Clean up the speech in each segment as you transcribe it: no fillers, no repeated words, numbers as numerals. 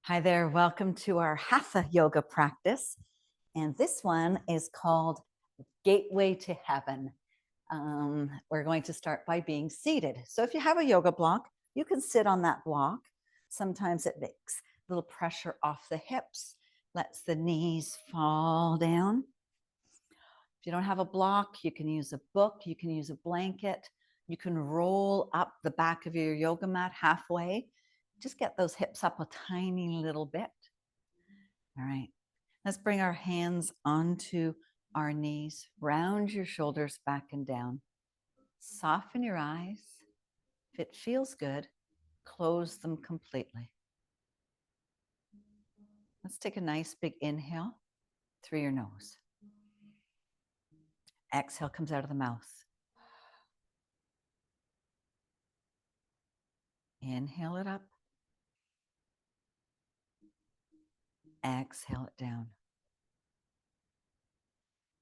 Hi there, welcome to our Hatha yoga practice. And this one is called Gateway to Heaven. We're going to start by being seated. So if you have a yoga block, you can sit on that block. Sometimes it makes a little pressure off the hips, lets the knees fall down. If you don't have a block, you can use a book, you can use a blanket, you can roll up the back of your yoga mat halfway. Just get those hips up a tiny little bit. All right, let's bring our hands onto our knees, round your shoulders back and down. Soften your eyes. If it feels good, close them completely. Let's take a nice big inhale through your nose. Exhale comes out of the mouth. Inhale it up. Exhale it down.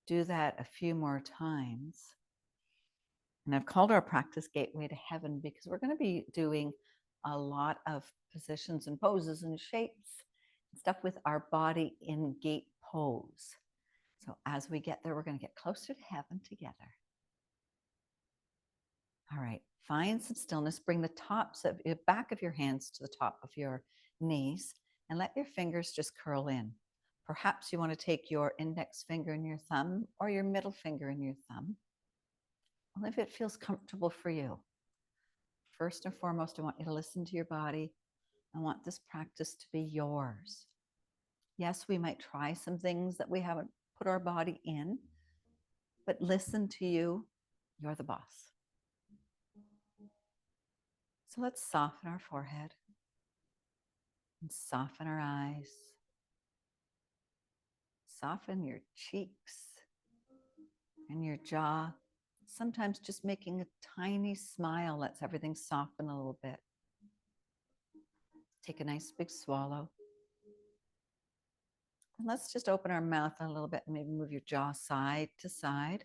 Do that a few more times. And I've called our practice Gateway to Heaven because we're going to be doing a lot of positions and poses and shapes and stuff with our body in gate pose. So as we get there, we're going to get closer to heaven together. All right, find some stillness. Bring the tops of the back of your hands to the top of your knees and let your fingers just curl in. Perhaps you want to take your index finger and your thumb or your middle finger and your thumb. Well, if it feels comfortable for you. First and foremost, I want you to listen to your body. I want this practice to be yours. Yes, we might try some things that we haven't put our body in, but listen to you. You're the boss. So let's soften our forehead and soften our eyes. Soften your cheeks and your jaw. Sometimes just making a tiny smile lets everything soften a little bit. Take a nice big swallow. And let's just open our mouth a little bit and maybe move your jaw side to side.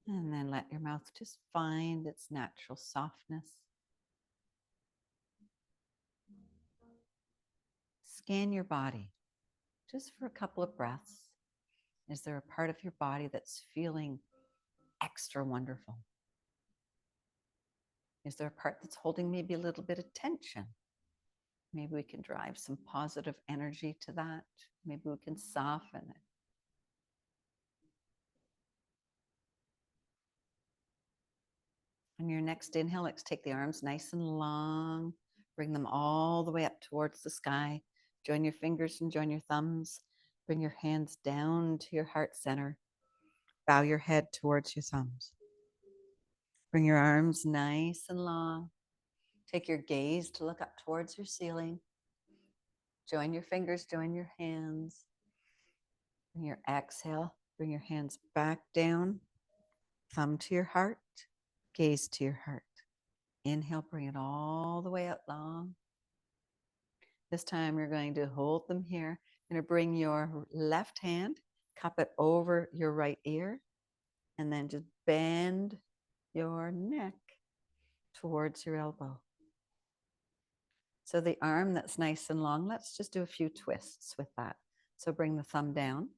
And then let your mouth just find its natural softness. Scan your body just for a couple of breaths. Is there a part of your body that's feeling extra wonderful? Is there a part that's holding maybe a little bit of tension? Maybe we can drive some positive energy to that. Maybe we can soften it. On your next inhale, let's take the arms nice and long. Bring them all the way up towards the sky. Join your fingers and join your thumbs. Bring your hands down to your heart center. Bow your head towards your thumbs. Bring your arms nice and long. Take your gaze to look up towards your ceiling. Join your fingers, join your hands. Bring your exhale, bring your hands back down. Thumb to your heart, gaze to your heart. Inhale, bring it all the way up long. This time you're going to hold them here. You're going to bring your left hand, cup it over your right ear, and then just bend your neck towards your elbow. So the arm that's nice and long, let's just do a few twists with that. So bring the thumb down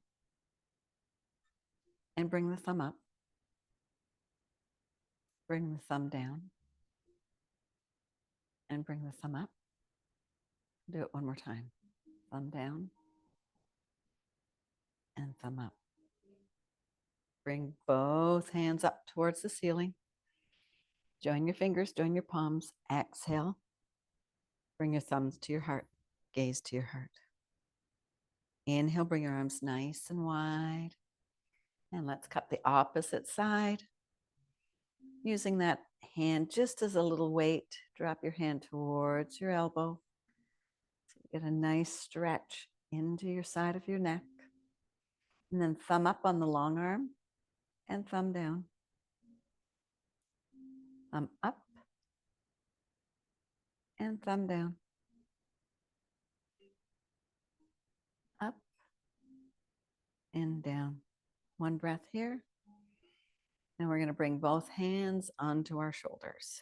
and bring the thumb up. Bring the thumb down and bring the thumb up. Do it one more time. Thumb down and thumb up. Bring both hands up towards the ceiling. Join your fingers, join your palms. Exhale. Bring your thumbs to your heart. Gaze to your heart. Inhale, bring your arms nice and wide. And let's cup the opposite side. Using that hand just as a little weight, drop your hand towards your elbow. So you get a nice stretch into your side of your neck. And then thumb up on the long arm and thumb down. Thumb up and thumb down. Up and down. One breath here. And we're going to bring both hands onto our shoulders.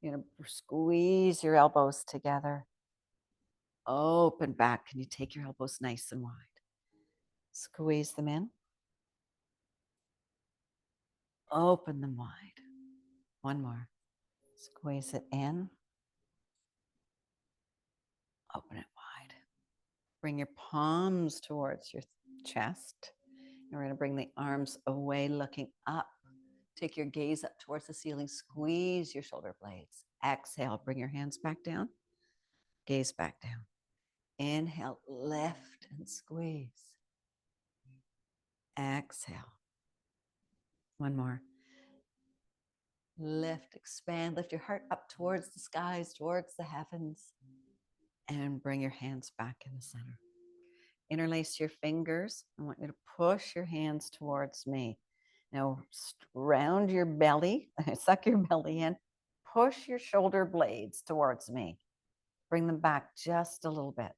You're going to squeeze your elbows together. Open back. Can you take your elbows nice and wide? Squeeze them in. Open them wide. One more. Squeeze it in. Open it wide. Bring your palms towards your chest. And we're going to bring the arms away, looking up. Take your gaze up towards the ceiling. Squeeze your shoulder blades. Exhale. Bring your hands back down. Gaze back down. Inhale, lift and squeeze. Exhale. One more. Lift, expand, lift your heart up towards the skies, towards the heavens, and bring your hands back in the center. Interlace your fingers. I want you to push your hands towards me. Now, round your belly, suck your belly in, push your shoulder blades towards me. Bring them back just a little bit.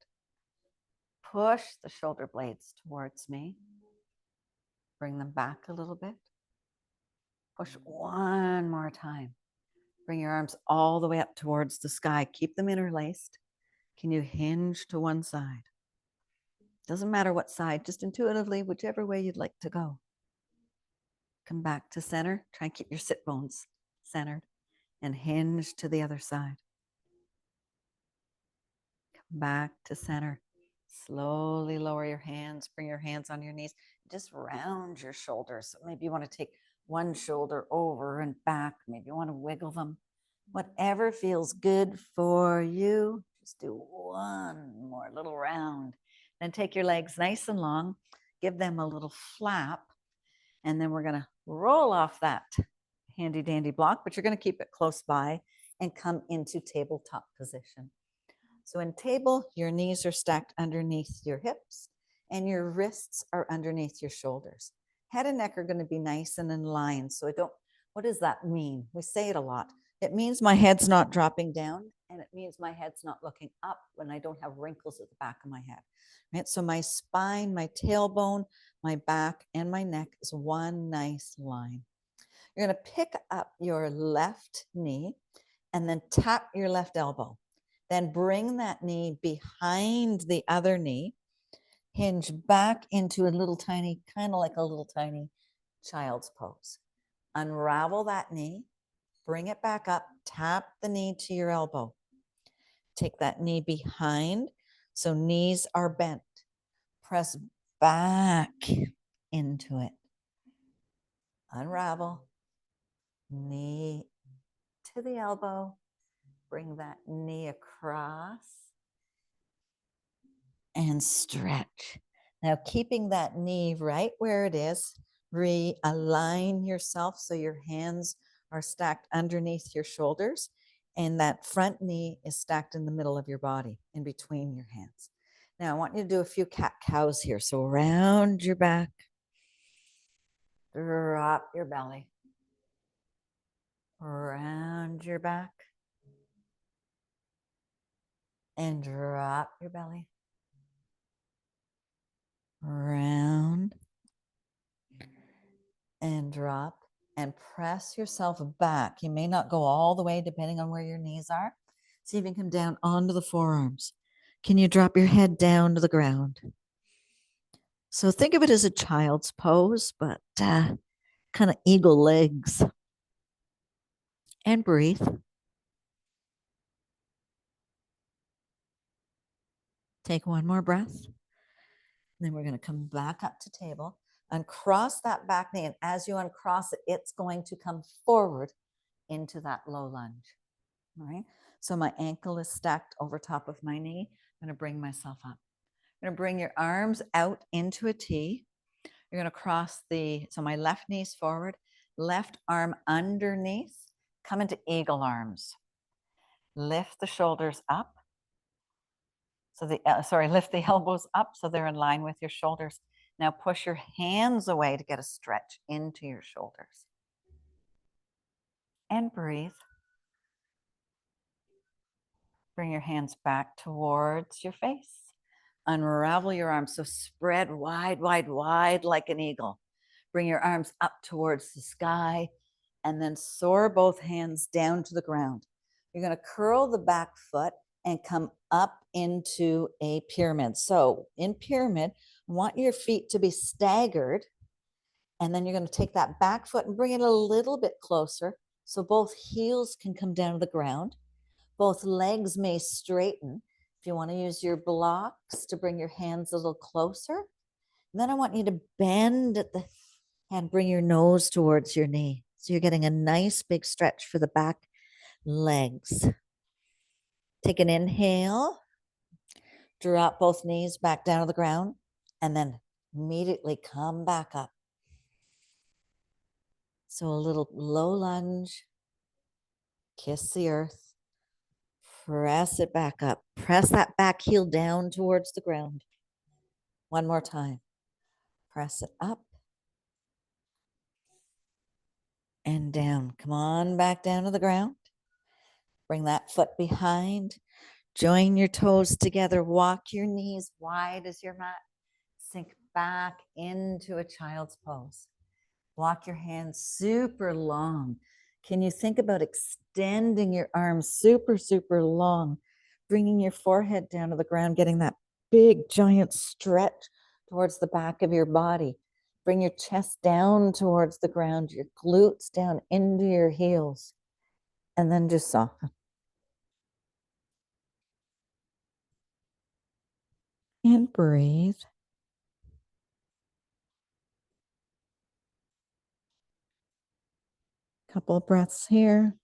Push the shoulder blades towards me. Bring them back a little bit. Push one more time. Bring your arms all the way up towards the sky. Keep them interlaced. Can you hinge to one side? Doesn't matter what side, just intuitively, whichever way you'd like to go. Come back to center. Try and keep your sit bones centered and hinge to the other side. Come back to center. Slowly lower your hands. Bring your hands on your knees. Just round your shoulders. So maybe you want to take one shoulder over and back. Maybe you want to wiggle them. Whatever feels good for you. Just do one more little round. Then take your legs nice and long. Give them a little flap. And then we're going to roll off that handy dandy block, but you're going to keep it close by and come into tabletop position. So in table, your knees are stacked underneath your hips and your wrists are underneath your shoulders. Head and neck are going to be nice and in line. So what does that mean? We say it a lot. It means my head's not dropping down, and it means my head's not looking up when I don't have wrinkles at the back of my head. Right? So my spine, my tailbone, my back, and my neck is one nice line. You're going to pick up your left knee and then tap your left elbow. Then bring that knee behind the other knee, hinge back into a little tiny, kind of like a little tiny child's pose. Unravel that knee, bring it back up, tap the knee to your elbow. Take that knee behind, so knees are bent. Press back into it. Unravel, knee to the elbow. Bring that knee across and stretch. Now, keeping that knee right where it is, realign yourself so your hands are stacked underneath your shoulders and that front knee is stacked in the middle of your body, in between your hands. Now, I want you to do a few cat-cows here. So round your back, drop your belly, round your back, and drop your belly. Round and drop and press yourself back. You may not go all the way depending on where your knees are. See if you can come down onto the forearms. Can you drop your head down to the ground? So think of it as a child's pose, but kind of eagle legs. And breathe. Take one more breath. Then we're going to come back up to table. Uncross that back knee, and as you uncross it, it's going to come forward into that low lunge. All right. So my ankle is stacked over top of my knee. I'm going to bring myself up. I'm going to bring your arms out into a T. You're going to cross so my left knee's forward, left arm underneath, come into eagle arms. Lift the shoulders up. So lift the elbows up so they're in line with your shoulders. Now push your hands away to get a stretch into your shoulders. And breathe. Bring your hands back towards your face. Unravel your arms. So spread wide, wide, wide like an eagle. Bring your arms up towards the sky. and then soar both hands down to the ground. You're going to curl the back foot and come up into a pyramid. So in pyramid, I want your feet to be staggered. And then you're going to take that back foot and bring it a little bit closer so both heels can come down to the ground. Both legs may straighten. If you want to use your blocks to bring your hands a little closer. And then I want you to bend at the and bring your nose towards your knee. So you're getting a nice big stretch for the back legs. Take an inhale, drop both knees back down to the ground, and then immediately come back up. So a little low lunge, kiss the earth, press it back up. Press that back heel down towards the ground. One more time. Press it up and down. Come on back down to the ground. Bring that foot behind. Join your toes together. Walk your knees wide as your mat. Sink back into a child's pose. Walk your hands super long. Can you think about extending your arms super, super long, bringing your forehead down to the ground, getting that big, giant stretch towards the back of your body. Bring your chest down towards the ground, your glutes down into your heels, and then just soften. And breathe. Couple of breaths here.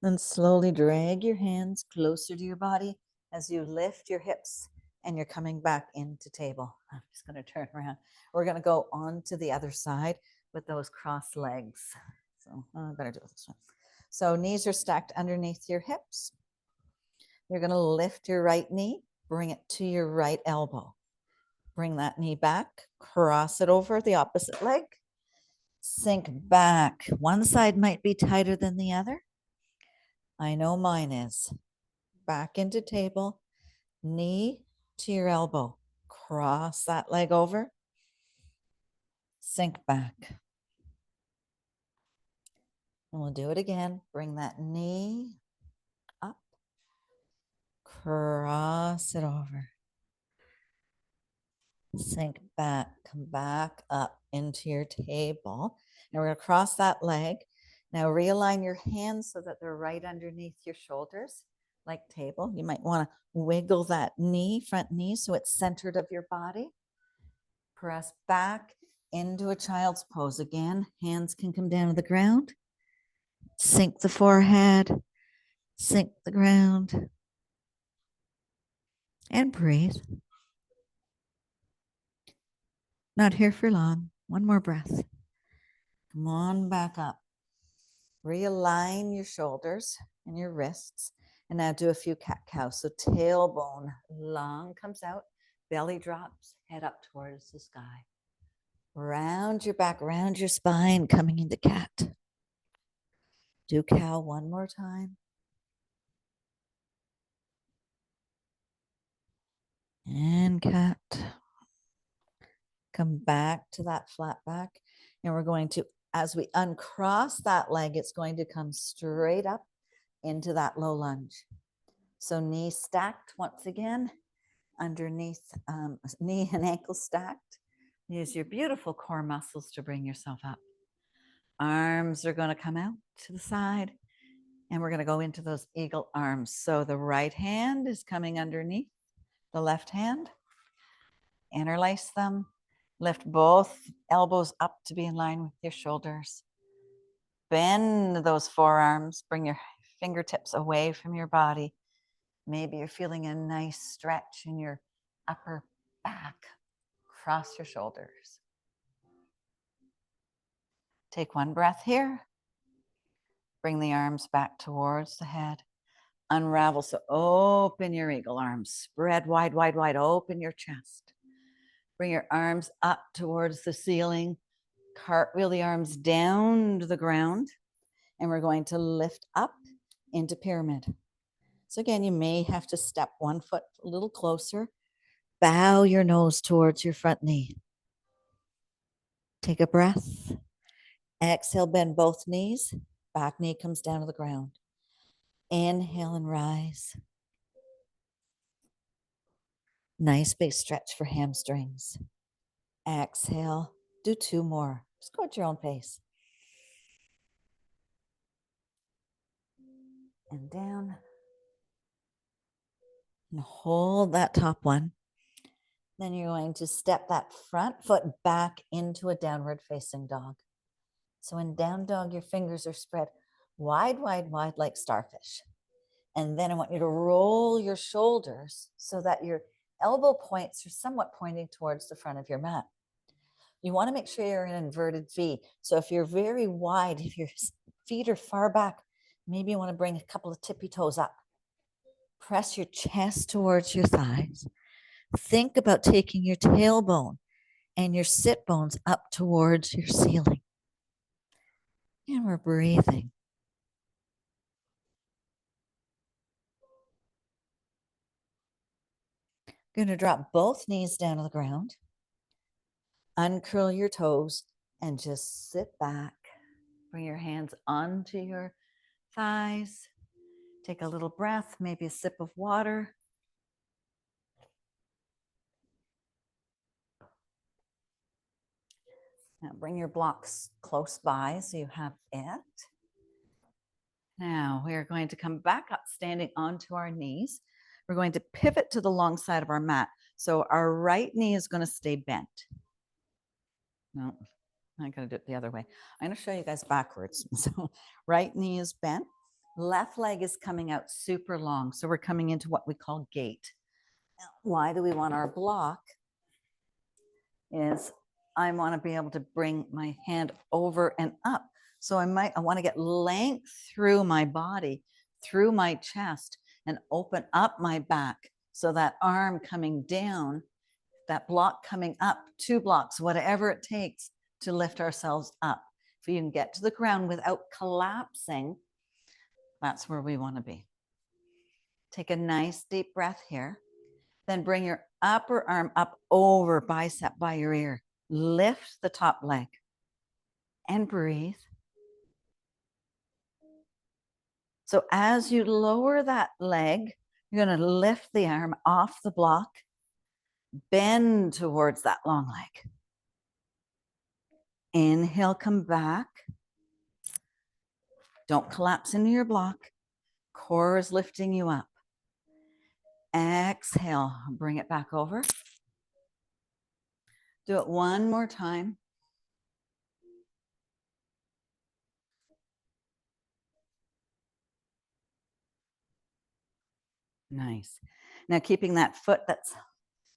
Then slowly drag your hands closer to your body as you lift your hips and you're coming back into table. I'm just going to turn around. We're going to go on to the other side with those crossed legs. So I better do it this one. So knees are stacked underneath your hips. You're going to lift your right knee, bring it to your right elbow. Bring that knee back, cross it over the opposite leg. Sink back. One side might be tighter than the other. I know mine is. Back into table, knee to your elbow. Cross that leg over. Sink back. And we'll do it again. Bring that knee up. Cross it over. Sink back. Come back up into your table. And we're going to cross that leg. Now realign your hands so that they're right underneath your shoulders, like table. You might want to wiggle that knee, front knee, so it's centered of your body. Press back into a child's pose again. Hands can come down to the ground. Sink the forehead, sink the ground, and breathe. Not here for long. One more breath. Come on back up. Realign your shoulders and your wrists. And now do a few cat-cow. So tailbone long comes out, belly drops, head up towards the sky. Round your back, round your spine, coming into cat. Do cow one more time. And cat. Come back to that flat back. And we're going to, as we uncross that leg, it's going to come straight up into that low lunge. So knee stacked once again, underneath knee and ankle stacked. Use your beautiful core muscles to bring yourself up. Arms are going to come out to the side, and we're going to go into those eagle arms. So the right hand is coming underneath the left hand. Interlace them. Lift both elbows up to be in line with your shoulders. Bend those forearms. Bring your fingertips away from your body. Maybe you're feeling a nice stretch in your upper back. Cross your shoulders. Take one breath here. Bring the arms back towards the head. Unravel. So open your eagle arms. Spread wide, wide, wide. Open your chest. Bring your arms up towards the ceiling. Cartwheel the arms down to the ground. And we're going to lift up into pyramid. So again, you may have to step one foot a little closer. Bow your nose towards your front knee. Take a breath. Exhale, bend both knees. Back knee comes down to the ground. Inhale and rise. Nice big stretch for hamstrings. Exhale. Do 2 more. Just go at your own pace. And down. And hold that top one. Then you're going to step that front foot back into a downward facing dog. So in down dog, your fingers are spread wide, wide, wide like starfish. And then I want you to roll your shoulders so that your elbow points are somewhat pointing towards the front of your mat. You want to make sure you're in inverted V. So if you're very wide, if your feet are far back, maybe you want to bring a couple of tippy toes up. Press your chest towards your thighs. Think about taking your tailbone and your sit bones up towards your ceiling. And we're breathing. You're going to drop both knees down to the ground. Uncurl your toes and just sit back. Bring your hands onto your thighs. Take a little breath, maybe a sip of water. Now bring your blocks close by so you have it. Now we are going to come back up, standing onto our knees. We're going to pivot to the long side of our mat. So our right knee is going to stay bent. No, I'm going to do it the other way. I'm going to show you guys backwards. So right knee is bent. Left leg is coming out super long. So we're coming into what we call gate. Why do we want our block? Is I want to be able to bring my hand over and up. So I want to get length through my body, through my chest, and open up my back. So that arm coming down, that block coming up, 2 blocks, whatever it takes to lift ourselves up. If you can get to the ground without collapsing, that's where we want to be. Take a nice deep breath here. Then bring your upper arm up over bicep by your ear. Lift the top leg and breathe. So as you lower that leg, you're going to lift the arm off the block, bend towards that long leg. Inhale, come back. Don't collapse into your block. Core is lifting you up. Exhale, bring it back over. Do it one more time. Nice. Now keeping that foot that's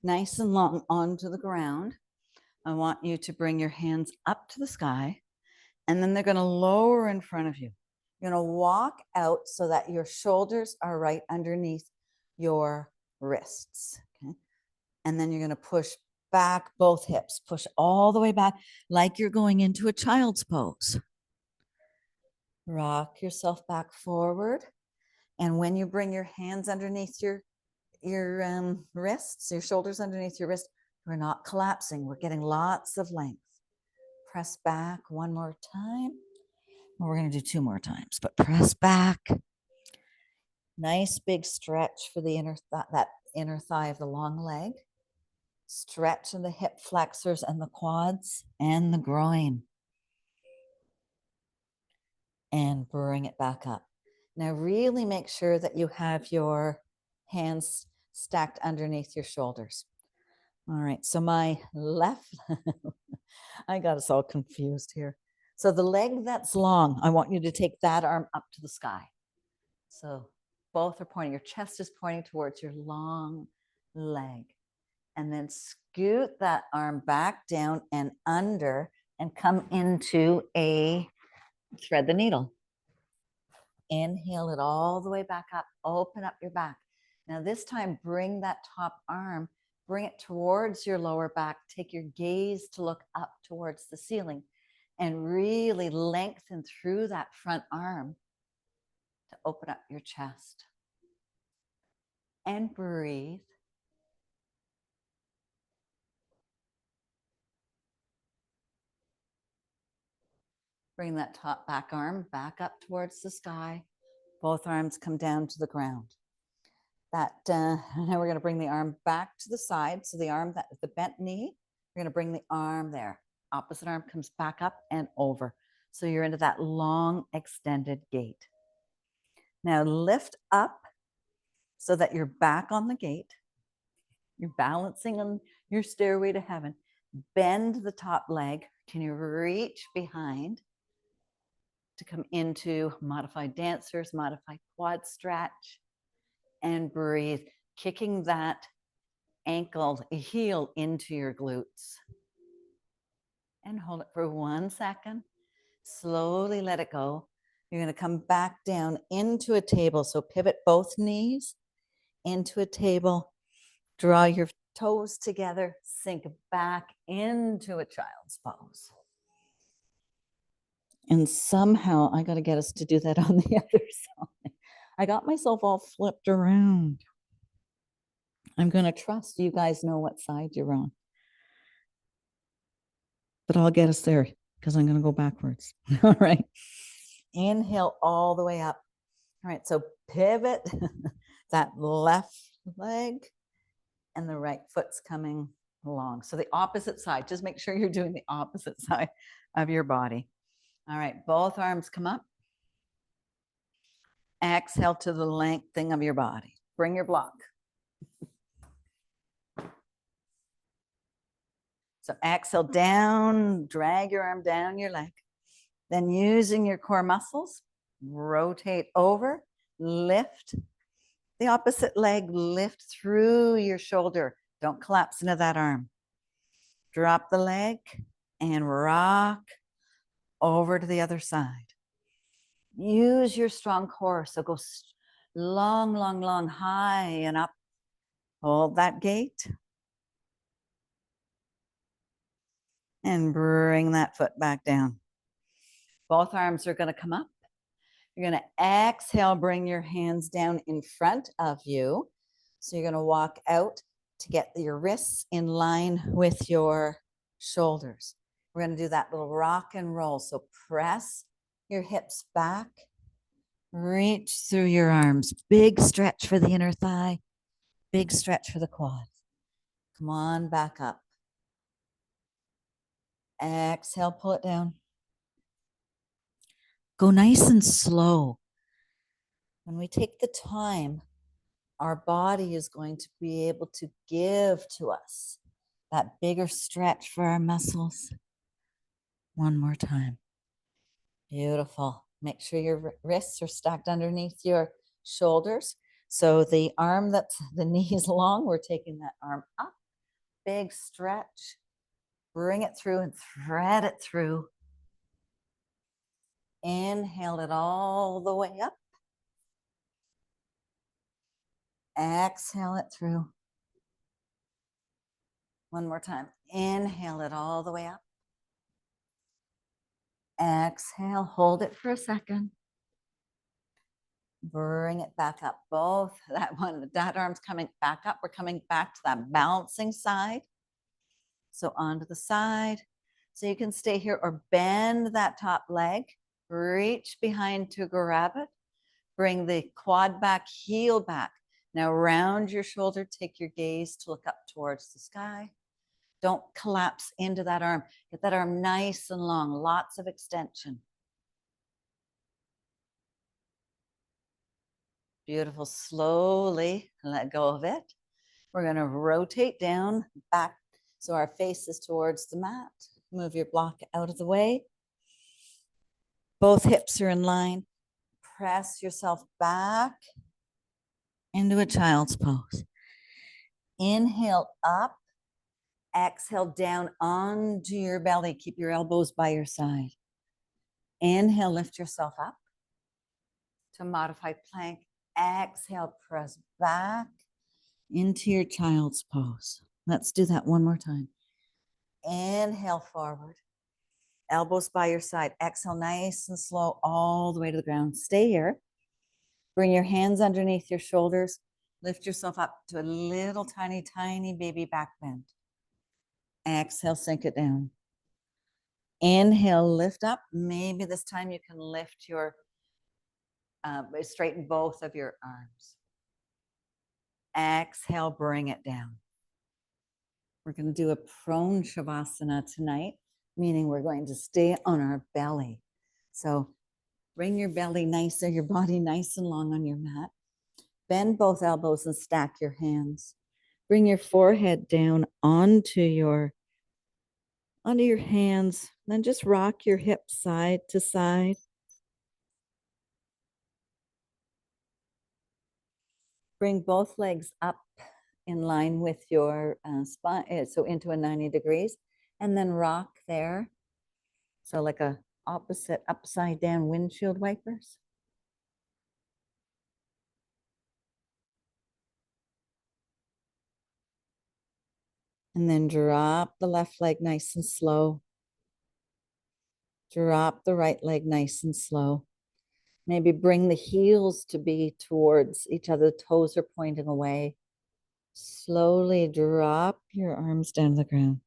nice and long onto the ground, I want you to bring your hands up to the sky, and then they're going to lower in front of you. You're going to walk out so that your shoulders are right underneath your wrists. Okay? And then you're going to push back both hips. Push all the way back like you're going into a child's pose. Rock yourself back forward. And when you bring your hands underneath your wrists, your shoulders underneath your wrist, we're not collapsing. We're getting lots of length. Press back one more time. Well, we're going to do 2 more times, but press back. Nice big stretch for the that inner thigh of the long leg. Stretch in the hip flexors and the quads and the groin. And bring it back up. Now really make sure that you have your hands stacked underneath your shoulders. All right, so my left, I got us all confused here. So the leg that's long, I want you to take that arm up to the sky. So both are pointing, your chest is pointing towards your long leg. And then scoot that arm back down and under and come into a thread the needle. Inhale it all the way back up, open up your back. Now this time, bring that top arm, bring it towards your lower back, take your gaze to look up towards the ceiling and really lengthen through that front arm to open up your chest. And breathe. Bring that top back arm back up towards the sky. Both arms come down to the ground. Now we're going to bring the arm back to the side. So the arm, the bent knee, we're going to bring the arm there. Opposite arm comes back up and over. So you're into that long extended gate. Now lift up so that you're back on the gate. You're balancing on your stairway to heaven. Bend the top leg. Can you reach behind to come into modified dancers, modified quad stretch, and breathe, kicking that ankle, heel into your glutes. And hold it for 1 second. Slowly let it go. You're going to come back down into a table. So pivot both knees into a table. Draw your toes together. Sink back into a child's pose. And somehow I got to get us to do that on the other side. I got myself all flipped around. I'm going to trust you guys know what side you're on. But I'll get us there because I'm going to go backwards. All right. Inhale all the way up. All right. So pivot that left leg and the right foot's coming along. So the opposite side, just make sure you're doing the opposite side of your body. All right. Both arms come up. Exhale to the lengthening of your body. Bring your block. So exhale down, drag your arm down your leg. Then using your core muscles, rotate over, lift the opposite leg, lift through your shoulder. Don't collapse into that arm. Drop the leg and rock over to the other side. Use your strong core. So go long, long, long, high and up. Hold that gate. And bring that foot back down. Both arms are going to come up. You're going to exhale, bring your hands down in front of you. So you're going to walk out to get your wrists in line with your shoulders. We're going to do that little rock and roll. So press your hips back. Reach through your arms. Big stretch for the inner thigh. Big stretch for the quad. Come on, back up. Exhale, pull it down. Go nice and slow. When we take the time, our body is going to be able to give to us that bigger stretch for our muscles. One more time. Beautiful. Make sure your wrists are stacked underneath your shoulders. So the arm that's the knee is long, we're taking that arm up. Big stretch. Bring it through and thread it through. Inhale it all the way up. Exhale it through. One more time. Inhale it all the way up. Exhale, hold it for a second. Bring it back up. Both that arm's coming back up. We're coming back to that balancing side. So onto the side. So you can stay here or bend that top leg. Reach behind to grab it. Bring the quad back, heel back. Now round your shoulder, take your gaze to look up towards the sky. Don't collapse into that arm. Get that arm nice and long, lots of extension. Beautiful. Slowly let go of it. We're going to rotate down back so our face is towards the mat. Move your block out of the way. Both hips are in line. Press yourself back into a child's pose. Inhale up. Exhale down onto your belly. Keep your elbows by your side. Inhale, lift yourself up to modified plank. Exhale, press back into your child's pose. Let's do that one more time. Inhale forward. Elbows by your side. Exhale nice and slow all the way to the ground. Stay here. Bring your hands underneath your shoulders. Lift yourself up to a little tiny, tiny baby back bend. Exhale, sink it down. Inhale, lift up. Maybe this time you can lift your, straighten both of your arms. Exhale, bring it down. We're going to do a prone shavasana tonight, meaning we're going to stay on our belly. So bring your belly nice, your body nice and long on your mat. Bend both elbows and stack your hands. Bring your forehead down onto your hands. Then just rock your hips side to side. Bring both legs up in line with your spine, so into a 90 degrees, and then rock there. So like a opposite upside down windshield wipers. And then drop the left leg nice and slow. Drop the right leg nice and slow. Maybe bring the heels to be towards each other. The toes are pointing away. Slowly drop your arms down to the ground.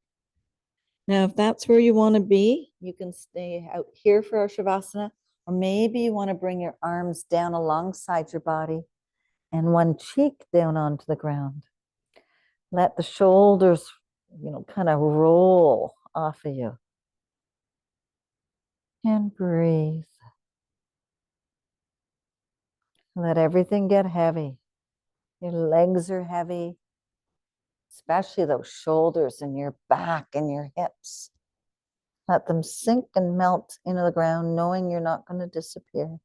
Now, if that's where you want to be, you can stay out here for our shavasana, or maybe you want to bring your arms down alongside your body and one cheek down onto the ground. Let the shoulders, kind of roll off of you. And breathe. Let everything get heavy. Your legs are heavy, especially those shoulders and your back and your hips. Let them sink and melt into the ground, knowing you're not going to disappear.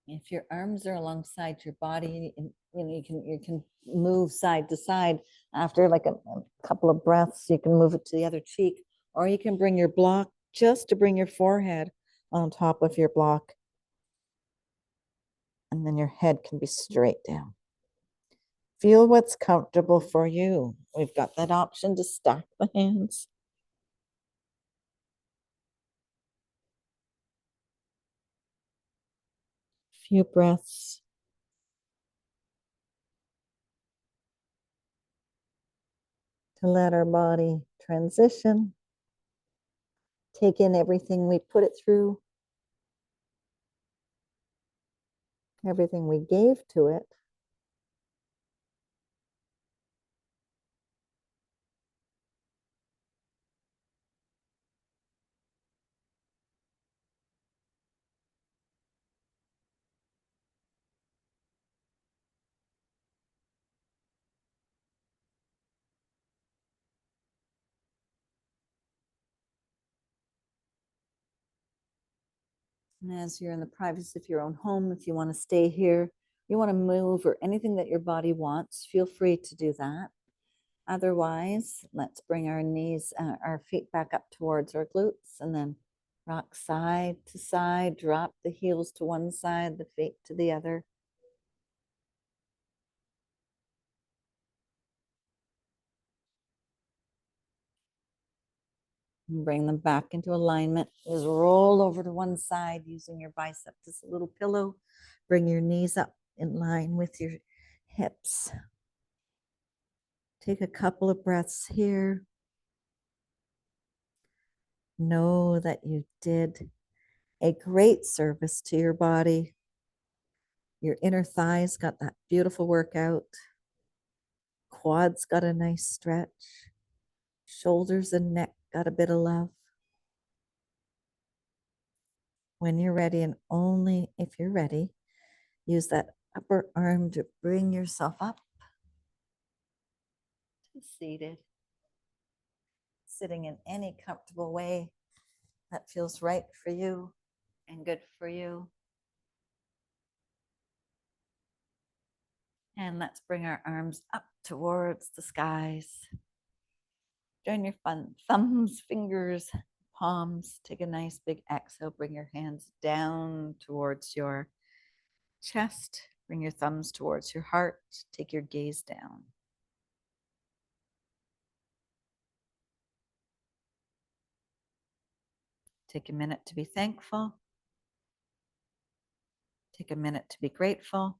If your arms are alongside your body, you can move side to side. After like a couple of breaths, you can move it to the other cheek, or you can bring your block just to bring your forehead on top of your block. And then your head can be straight down. Feel what's comfortable for you. We've got that option to stack the hands. Few breaths. To let our body transition. Take in everything we put it through. Everything we gave to it. And as you're in the privacy of your own home, if you want to stay here, you want to move or anything that your body wants, feel free to do that. Otherwise, let's bring our knees, our feet back up towards our glutes, and then rock side to side, drop the heels to one side, the feet to the other. And bring them back into alignment. Just roll over to one side using your bicep as a little pillow. Bring your knees up in line with your hips. Take a couple of breaths here. Know that you did a great service to your body. Your inner thighs got that beautiful workout. Quads got a nice stretch. Shoulders and neck got a bit of love. When you're ready, and only if you're ready, use that upper arm to bring yourself up to seated. Sitting in any comfortable way that feels right for you and good for you. And let's bring our arms up towards the skies. Join your thumbs, fingers, palms. Take a nice big exhale. Bring your hands down towards your chest. Bring your thumbs towards your heart. Take your gaze down. Take a minute to be thankful. Take a minute to be grateful.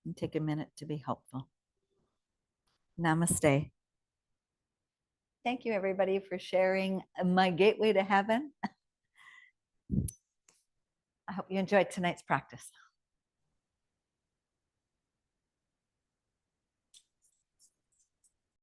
And take a minute to be helpful. Namaste. Thank you, everybody, for sharing my gateway to heaven. I hope you enjoyed tonight's practice.